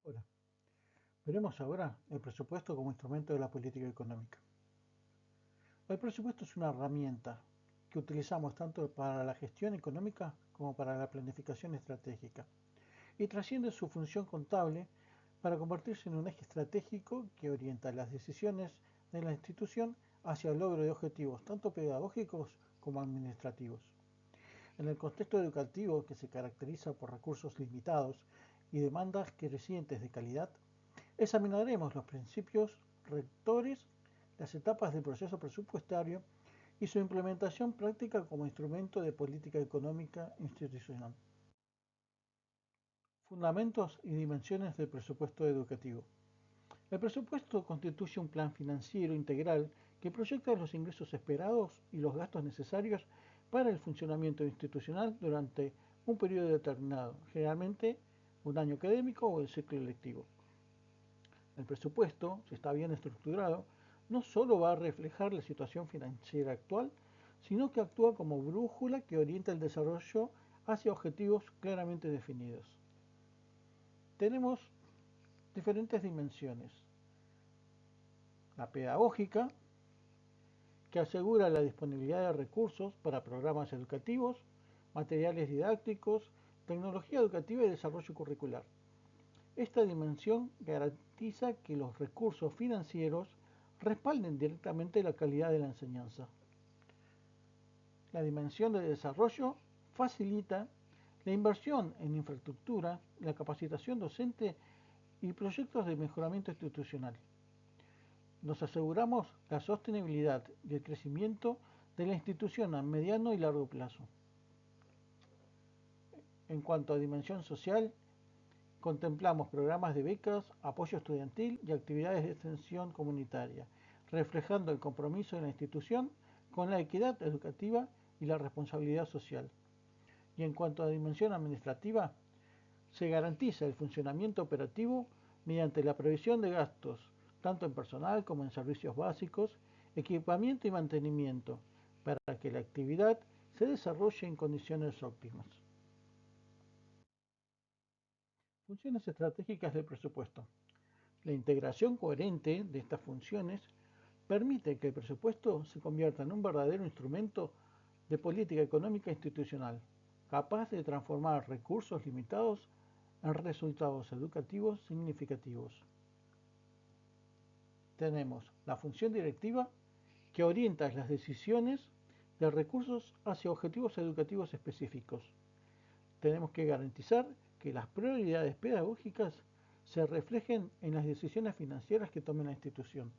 Hola, veremos ahora el presupuesto como instrumento de la política económica. El presupuesto es una herramienta que utilizamos tanto para la gestión económica como para la planificación estratégica y trasciende su función contable para convertirse en un eje estratégico que orienta las decisiones de la institución hacia el logro de objetivos tanto pedagógicos como administrativos. En el contexto educativo, que se caracteriza por recursos limitados y demandas crecientes de calidad, examinaremos los principios rectores, las etapas del proceso presupuestario y su implementación práctica como instrumento de política económica institucional. Fundamentos y dimensiones del presupuesto educativo. El presupuesto constituye un plan financiero integral que proyecta los ingresos esperados y los gastos necesarios para el funcionamiento institucional durante un periodo determinado, generalmente un año académico o el ciclo lectivo. El presupuesto, si está bien estructurado, no solo va a reflejar la situación financiera actual, sino que actúa como brújula que orienta el desarrollo hacia objetivos claramente definidos. Tenemos diferentes dimensiones. La pedagógica, que asegura la disponibilidad de recursos para programas educativos, materiales didácticos, tecnología educativa y desarrollo curricular. Esta dimensión garantiza que los recursos financieros respalden directamente la calidad de la enseñanza. La dimensión de desarrollo facilita la inversión en infraestructura, la capacitación docente y proyectos de mejoramiento institucional. Nos aseguramos la sostenibilidad y el crecimiento de la institución a mediano y largo plazo. En cuanto a dimensión social, contemplamos programas de becas, apoyo estudiantil y actividades de extensión comunitaria, reflejando el compromiso de la institución con la equidad educativa y la responsabilidad social. Y en cuanto a dimensión administrativa, se garantiza el funcionamiento operativo mediante la previsión de gastos, tanto en personal como en servicios básicos, equipamiento y mantenimiento, para que la actividad se desarrolle en condiciones óptimas. Funciones estratégicas del presupuesto. La integración coherente de estas funciones permite que el presupuesto se convierta en un verdadero instrumento de política económica institucional, capaz de transformar recursos limitados en resultados educativos significativos. Tenemos la función directiva, que orienta las decisiones de recursos hacia objetivos educativos específicos. Tenemos que garantizar que las prioridades pedagógicas se reflejen en las decisiones financieras que tome la institución.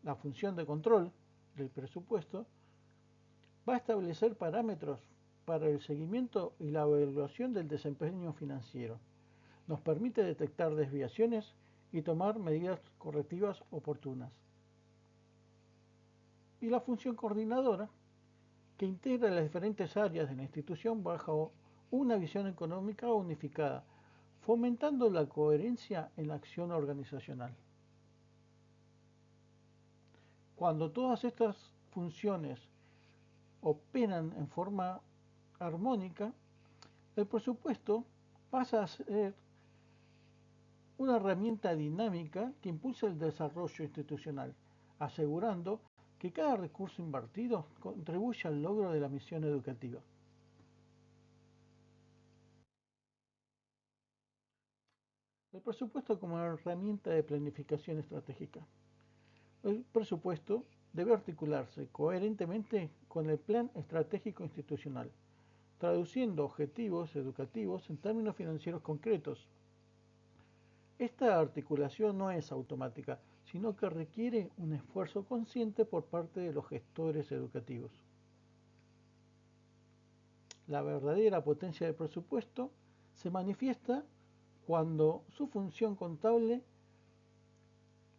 La función de control del presupuesto va a establecer parámetros para el seguimiento y la evaluación del desempeño financiero. Nos permite detectar desviaciones y tomar medidas correctivas oportunas. Y la función coordinadora, que integra las diferentes áreas de la institución bajo una visión económica unificada, fomentando la coherencia en la acción organizacional. Cuando todas estas funciones operan en forma armónica, el presupuesto pasa a ser una herramienta dinámica que impulsa el desarrollo institucional, asegurando que cada recurso invertido contribuye al logro de la misión educativa. El presupuesto como herramienta de planificación estratégica. El presupuesto debe articularse coherentemente con el plan estratégico institucional, traduciendo objetivos educativos en términos financieros concretos. Esta articulación no es automática, sino que requiere un esfuerzo consciente por parte de los gestores educativos. La verdadera potencia del presupuesto se manifiesta cuando su función contable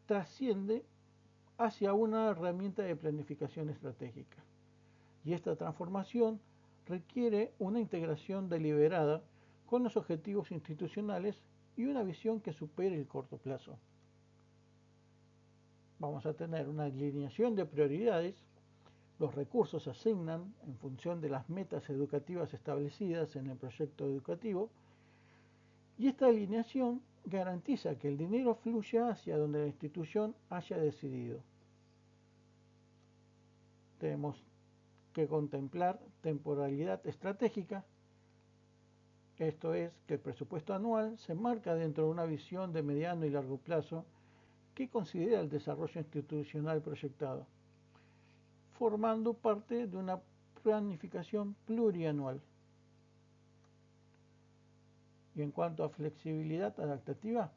trasciende hacia una herramienta de planificación estratégica. Y esta transformación requiere una integración deliberada con los objetivos institucionales y una visión que supere el corto plazo. Vamos a tener una alineación de prioridades, los recursos se asignan en función de las metas educativas establecidas en el proyecto educativo Y esta alineación garantiza que el dinero fluya hacia donde la institución haya decidido. Tenemos que contemplar temporalidad estratégica, esto es, que el presupuesto anual se marca dentro de una visión de mediano y largo plazo que considera el desarrollo institucional proyectado, formando parte de una planificación plurianual. Y en cuanto a flexibilidad adaptativa,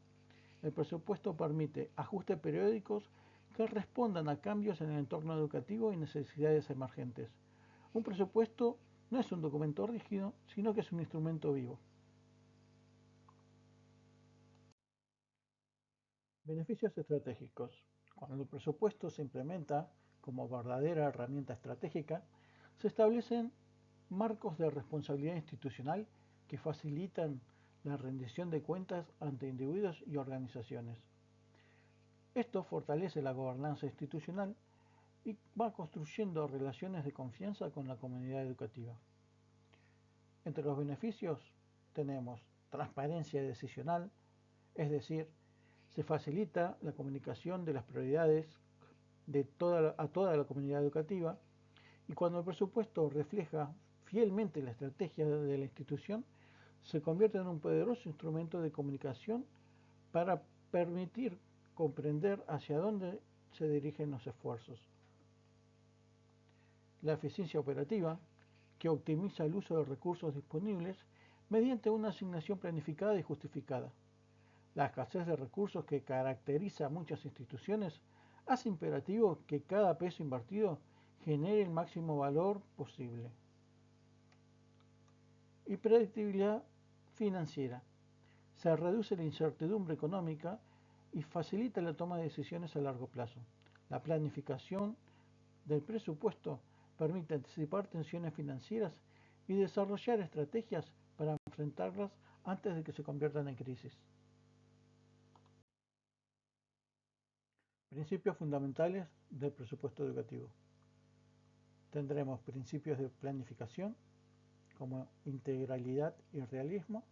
el presupuesto permite ajustes periódicos que respondan a cambios en el entorno educativo y necesidades emergentes. Un presupuesto no es un documento rígido, sino que es un instrumento vivo. Beneficios estratégicos. Cuando el presupuesto se implementa como verdadera herramienta estratégica, se establecen marcos de responsabilidad institucional que facilitan la rendición de cuentas ante individuos y organizaciones. Esto fortalece la gobernanza institucional y va construyendo relaciones de confianza con la comunidad educativa. Entre los beneficios tenemos transparencia decisional, es decir, se facilita la comunicación de las prioridades a toda la comunidad educativa, y cuando el presupuesto refleja fielmente la estrategia de la institución, se convierte en un poderoso instrumento de comunicación para permitir comprender hacia dónde se dirigen los esfuerzos. La eficiencia operativa, que optimiza el uso de recursos disponibles mediante una asignación planificada y justificada. La escasez de recursos que caracteriza a muchas instituciones hace imperativo que cada peso invertido genere el máximo valor posible. Y predictibilidad financiera. Se reduce la incertidumbre económica y facilita la toma de decisiones a largo plazo. La planificación del presupuesto permite anticipar tensiones financieras y desarrollar estrategias para enfrentarlas antes de que se conviertan en crisis. Principios fundamentales del presupuesto educativo. Tendremos principios de planificación como integralidad y realismo,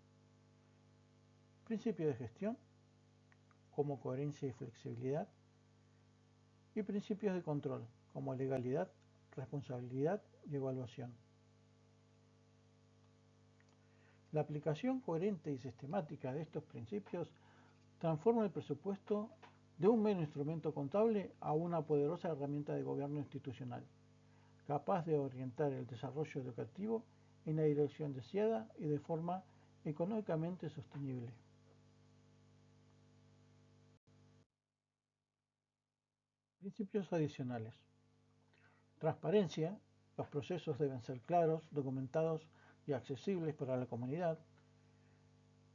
principios de gestión como coherencia y flexibilidad, y principios de control como legalidad, responsabilidad y evaluación. La aplicación coherente y sistemática de estos principios transforma el presupuesto de un mero instrumento contable a una poderosa herramienta de gobierno institucional, capaz de orientar el desarrollo educativo en la dirección deseada y de forma económicamente sostenible. Principios adicionales. Transparencia. Los procesos deben ser claros, documentados y accesibles para la comunidad.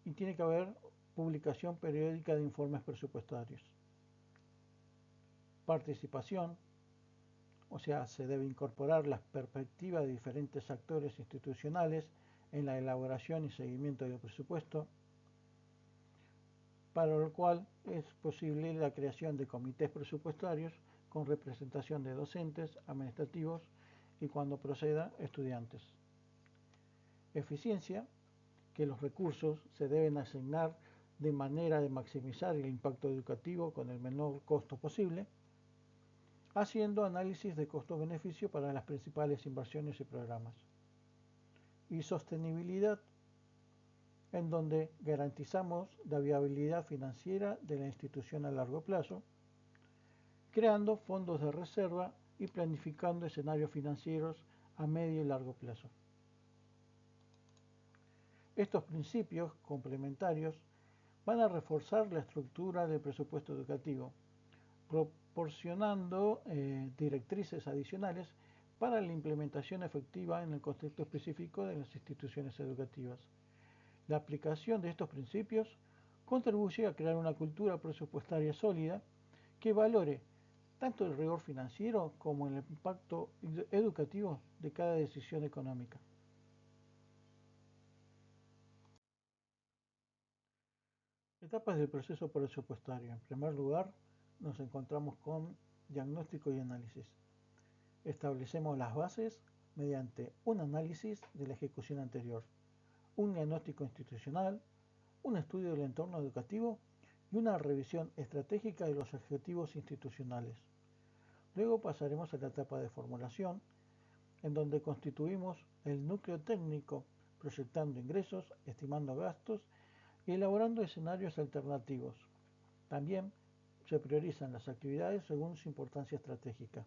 Y tiene que haber publicación periódica de informes presupuestarios. Participación. O sea, se debe incorporar la perspectiva de diferentes actores institucionales en la elaboración y seguimiento del presupuesto, para lo cual es posible la creación de comités presupuestarios con representación de docentes, administrativos y, cuando proceda, estudiantes. Eficiencia, que los recursos se deben asignar de manera de maximizar el impacto educativo con el menor costo posible, haciendo análisis de costo-beneficio para las principales inversiones y programas. Y sostenibilidad, en donde garantizamos la viabilidad financiera de la institución a largo plazo, creando fondos de reserva y planificando escenarios financieros a medio y largo plazo. Estos principios complementarios van a reforzar la estructura del presupuesto educativo, proporcionando directrices adicionales para la implementación efectiva en el contexto específico de las instituciones educativas. La aplicación de estos principios contribuye a crear una cultura presupuestaria sólida que valore tanto el rigor financiero como el impacto educativo de cada decisión económica. Etapas del proceso presupuestario. En primer lugar, nos encontramos con diagnóstico y análisis. Establecemos las bases mediante un análisis de la ejecución anterior, un diagnóstico institucional, un estudio del entorno educativo y una revisión estratégica de los objetivos institucionales. Luego pasaremos a la etapa de formulación, en donde constituimos el núcleo técnico, proyectando ingresos, estimando gastos y elaborando escenarios alternativos. También se priorizan las actividades según su importancia estratégica.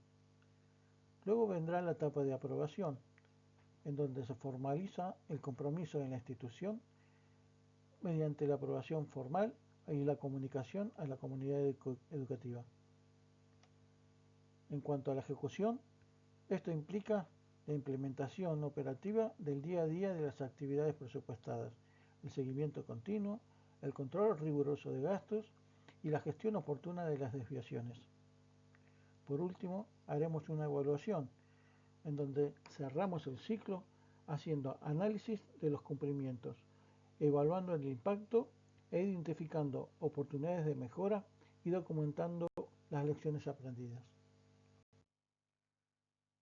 Luego vendrá la etapa de aprobación, en donde se formaliza el compromiso de la institución mediante la aprobación formal y la comunicación a la comunidad educativa. En cuanto a la ejecución, esto implica la implementación operativa del día a día de las actividades presupuestadas, el seguimiento continuo, el control riguroso de gastos y la gestión oportuna de las desviaciones. Por último, haremos una evaluación en donde cerramos el ciclo haciendo análisis de los cumplimientos, evaluando el impacto e identificando oportunidades de mejora y documentando las lecciones aprendidas.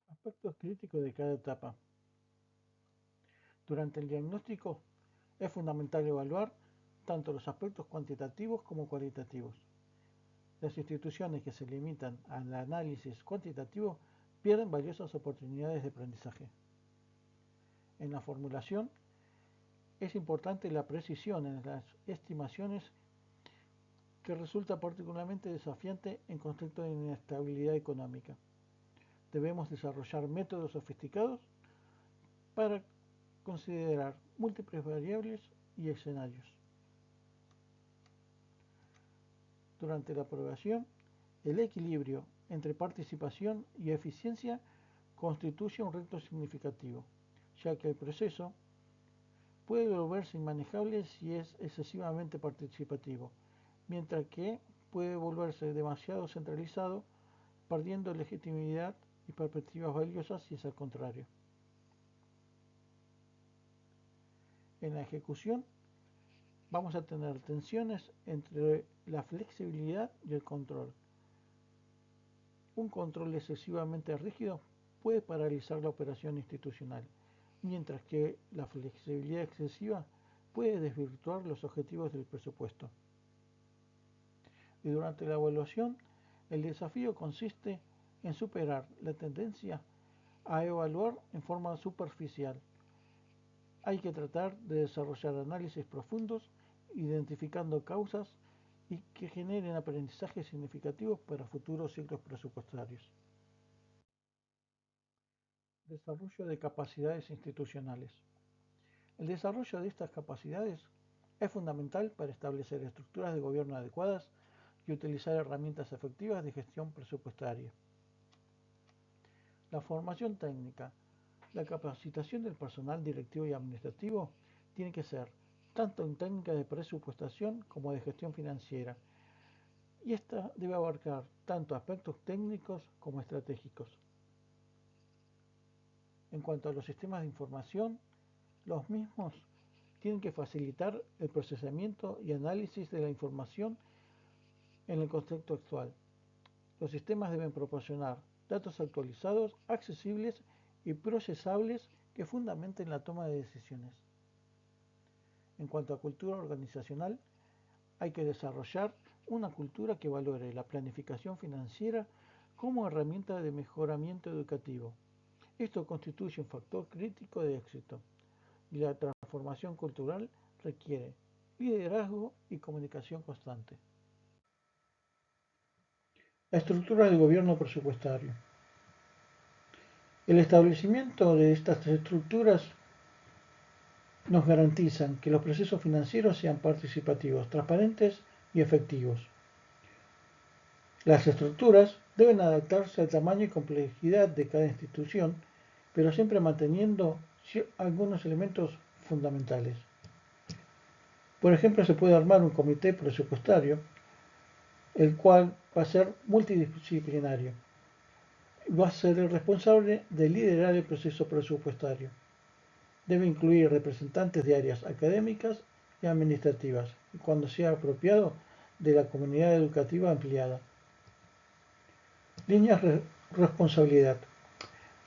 Aspectos críticos de cada etapa. Durante el diagnóstico es fundamental evaluar tanto los aspectos cuantitativos como cualitativos. Las instituciones que se limitan al análisis cuantitativo pierden valiosas oportunidades de aprendizaje. En la formulación es importante la precisión en las estimaciones, que resulta particularmente desafiante en contextos de inestabilidad económica. Debemos desarrollar métodos sofisticados para considerar múltiples variables y escenarios. Durante la aprobación, el equilibrio entre participación y eficiencia constituye un reto significativo, ya que el proceso puede volverse inmanejable si es excesivamente participativo, mientras que puede volverse demasiado centralizado, perdiendo legitimidad y perspectivas valiosas si es al contrario. En la ejecución vamos a tener tensiones entre la flexibilidad y el control. Un control excesivamente rígido puede paralizar la operación institucional, mientras que la flexibilidad excesiva puede desvirtuar los objetivos del presupuesto. Y durante la evaluación, el desafío consiste en superar la tendencia a evaluar en forma superficial. Hay que tratar de desarrollar análisis profundos, identificando causas y que generen aprendizajes significativos para futuros ciclos presupuestarios. Desarrollo de capacidades institucionales. El desarrollo de estas capacidades es fundamental para establecer estructuras de gobierno adecuadas y utilizar herramientas efectivas de gestión presupuestaria. La formación técnica. La capacitación del personal directivo y administrativo tiene que ser tanto en técnica de presupuestación como de gestión financiera, y esta debe abarcar tanto aspectos técnicos como estratégicos. En cuanto a los sistemas de información, los mismos tienen que facilitar el procesamiento y análisis de la información en el contexto actual. Los sistemas deben proporcionar datos actualizados, accesibles y procesables que fundamenten la toma de decisiones. En cuanto a cultura organizacional, hay que desarrollar una cultura que valore la planificación financiera como herramienta de mejoramiento educativo. Esto constituye un factor crítico de éxito, y la transformación cultural requiere liderazgo y comunicación constante. La estructura del gobierno presupuestario. El establecimiento de estas estructuras nos garantizan que los procesos financieros sean participativos, transparentes y efectivos. Las estructuras deben adaptarse al tamaño y complejidad de cada institución, pero siempre manteniendo algunos elementos fundamentales. Por ejemplo, se puede armar un comité presupuestario, el cual va a ser multidisciplinario. Va a ser el responsable de liderar el proceso presupuestario. Debe incluir representantes de áreas académicas y administrativas, y cuando sea apropiado, de la comunidad educativa ampliada. Líneas de responsabilidad.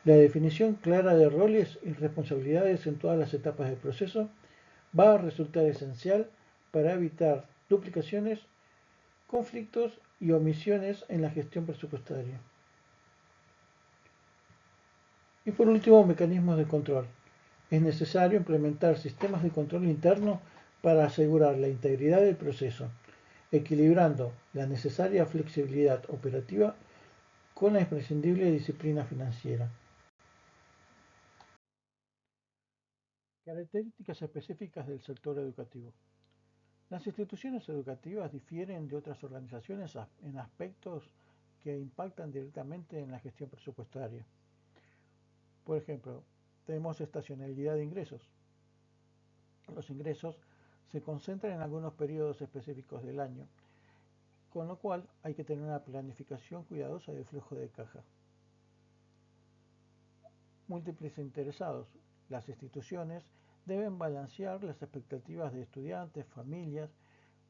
La definición clara de roles y responsabilidades en todas las etapas del proceso va a resultar esencial para evitar duplicaciones, conflictos y omisiones en la gestión presupuestaria. Y por último, mecanismos de control. Es necesario implementar sistemas de control interno para asegurar la integridad del proceso, equilibrando la necesaria flexibilidad operativa con la imprescindible disciplina financiera. Características específicas del sector educativo. Las instituciones educativas difieren de otras organizaciones en aspectos que impactan directamente en la gestión presupuestaria. Por ejemplo, tenemos estacionalidad de ingresos. Los ingresos se concentran en algunos periodos específicos del año, con lo cual hay que tener una planificación cuidadosa de flujo de caja. Múltiples interesados. Las instituciones deben balancear las expectativas de estudiantes, familias,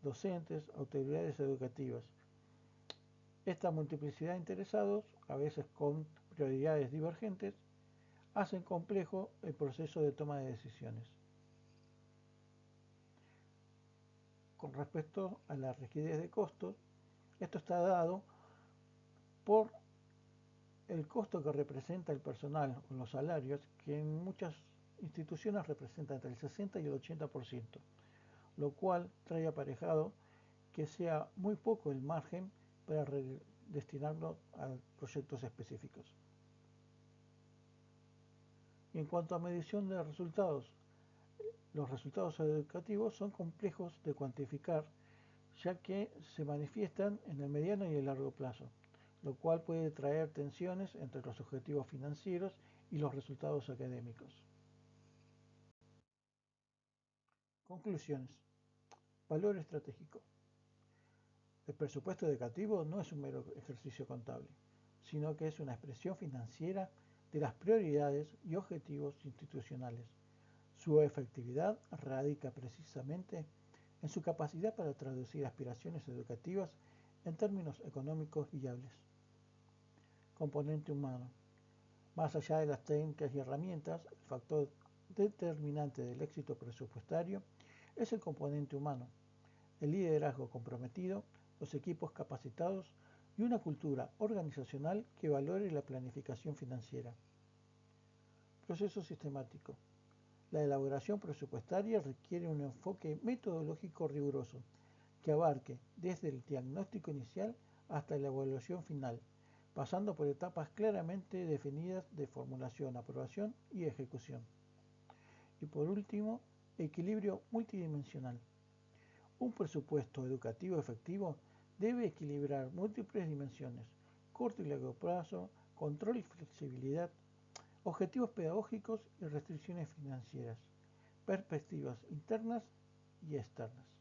docentes, autoridades educativas. Esta multiplicidad de interesados, a veces con prioridades divergentes, hacen complejo el proceso de toma de decisiones. Con respecto a la rigidez de costos, esto está dado por el costo que representa el personal o los salarios, que en muchas instituciones representa entre el 60 y el 80%, lo cual trae aparejado que sea muy poco el margen para destinarlo a proyectos específicos. Y en cuanto a medición de resultados, los resultados educativos son complejos de cuantificar, ya que se manifiestan en el mediano y el largo plazo, lo cual puede traer tensiones entre los objetivos financieros y los resultados académicos. Conclusiones. Valor estratégico. El presupuesto educativo no es un mero ejercicio contable, sino que es una expresión financiera de las prioridades y objetivos institucionales. Su efectividad radica precisamente en su capacidad para traducir aspiraciones educativas en términos económicos viables. Componente humano. Más allá de las técnicas y herramientas, el factor determinante del éxito presupuestario es el componente humano, el liderazgo comprometido, los equipos capacitados y una cultura organizacional que valore la planificación financiera. Proceso sistemático. La elaboración presupuestaria requiere un enfoque metodológico riguroso que abarque desde el diagnóstico inicial hasta la evaluación final, pasando por etapas claramente definidas de formulación, aprobación y ejecución. Y por último, equilibrio multidimensional. Un presupuesto educativo efectivo debe equilibrar múltiples dimensiones: corto y largo plazo, control y flexibilidad, objetivos pedagógicos y restricciones financieras, perspectivas internas y externas.